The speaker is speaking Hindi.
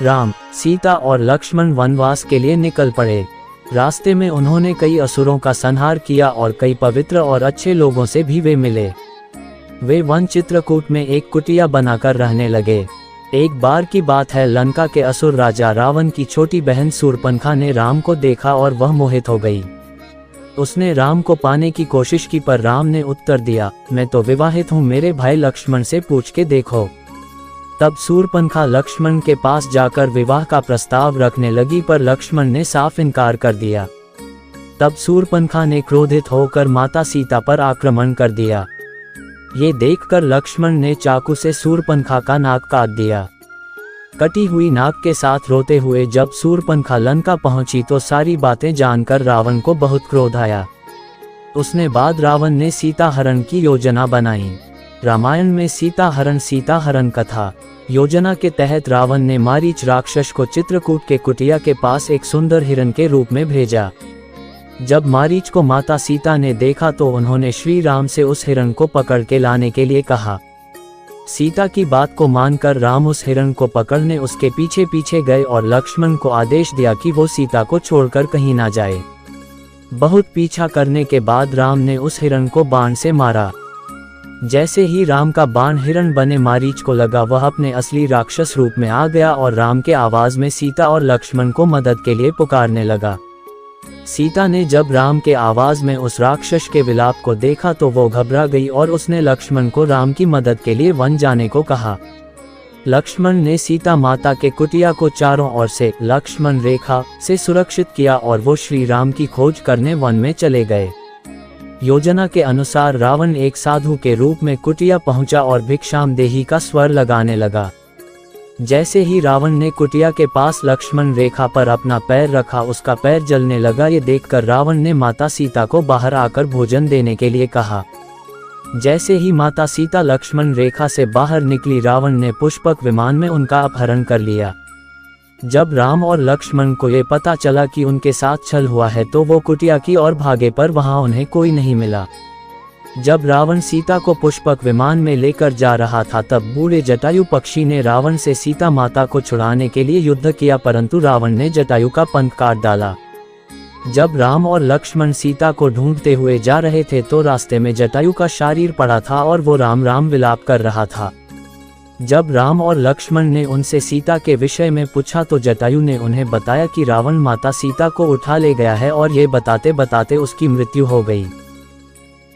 राम, सीता और लक्ष्मण वनवास के लिए निकल पड़े। रास्ते में उन्होंने कई असुरों का संहार किया और कई पवित्र और अच्छे लोगों से भी वे मिले। वे वन चित्रकूट में एक कुटिया बनाकर रहने लगे। एक बार की बात है, लंका के असुर राजा रावण की छोटी बहन शूर्पणखा ने राम को देखा और वह मोहित हो गई। उसने राम को पाने की कोशिश की, पर राम ने उत्तर दिया, मैं तो विवाहित हूँ, मेरे भाई लक्ष्मण से पूछ के देखो। तब शूर्पणखा लक्ष्मण के पास जाकर विवाह का प्रस्ताव रखने लगी, पर लक्ष्मण ने साफ इनकार कर दिया। तब शूर्पणखा ने क्रोधित होकर माता सीता पर आक्रमण कर दिया। ये देखकर लक्ष्मण ने चाकू से शूर्पणखा का नाक काट दिया। कटी हुई नाक के साथ रोते हुए जब शूर्पणखा लंका पहुंची तो सारी बातें जानकर रावण को बहुत क्रोध आया। उसने बाद रावण ने सीता हरण की योजना बनाई। रामायण में सीता हरण कथा योजना के तहत रावण ने मारीच राक्षस को चित्रकूट के कुटिया के पास एक सुंदर हिरण के रूप में भेजा। जब मारीच को माता सीता ने देखा तो उन्होंने श्री राम से उस हिरण को पकड़ के लाने के लिए कहा। सीता की बात को मानकर राम उस हिरण को पकड़ने उसके पीछे पीछे गए और लक्ष्मण को आदेश दिया कि वो सीता को छोड़कर कहीं ना जाए। बहुत पीछा करने के बाद राम ने उस हिरण को बाण से मारा। जैसे ही राम का बाण हिरण बने मारीच को लगा, वह अपने असली राक्षस रूप में आ गया और राम के आवाज में सीता और लक्ष्मण को मदद के लिए पुकारने लगा। सीता ने जब राम के आवाज में उस राक्षस के विलाप को देखा तो वो घबरा गई और उसने लक्ष्मण को राम की मदद के लिए वन जाने को कहा। लक्ष्मण ने सीता माता के कुटिया को चारों ओर से लक्ष्मण रेखा से सुरक्षित किया और वो श्री राम की खोज करने वन में चले गए। योजना के अनुसार रावण एक साधु के रूप में कुटिया पहुंचा और भिक्षाम देही का स्वर लगाने लगा। जैसे ही रावण ने कुटिया के पास लक्ष्मण रेखा पर अपना पैर रखा, उसका पैर जलने लगा। ये देखकर रावण ने माता सीता को बाहर आकर भोजन देने के लिए कहा। जैसे ही माता सीता लक्ष्मण रेखा से बाहर निकली, रावण ने पुष्पक विमान में उनका अपहरण कर लिया। जब राम और लक्ष्मण को ये पता चला कि उनके साथ छल हुआ है तो वो कुटिया की ओर भागे, पर वहां उन्हें कोई नहीं मिला। जब रावण सीता को पुष्पक विमान में लेकर जा रहा था तब बूढ़े जटायु पक्षी ने रावण से सीता माता को छुड़ाने के लिए युद्ध किया, परंतु रावण ने जटायु का पंख काट डाला। जब राम और लक्ष्मण सीता को ढूंढते हुए जा रहे थे तो रास्ते में जटायु का शरीर पड़ा था और वो राम राम विलाप कर रहा था। जब राम और लक्ष्मण ने उनसे सीता के विषय में पूछा तो जटायु ने उन्हें बताया कि रावण माता सीता को उठा ले गया है और ये बताते बताते उसकी मृत्यु हो गई।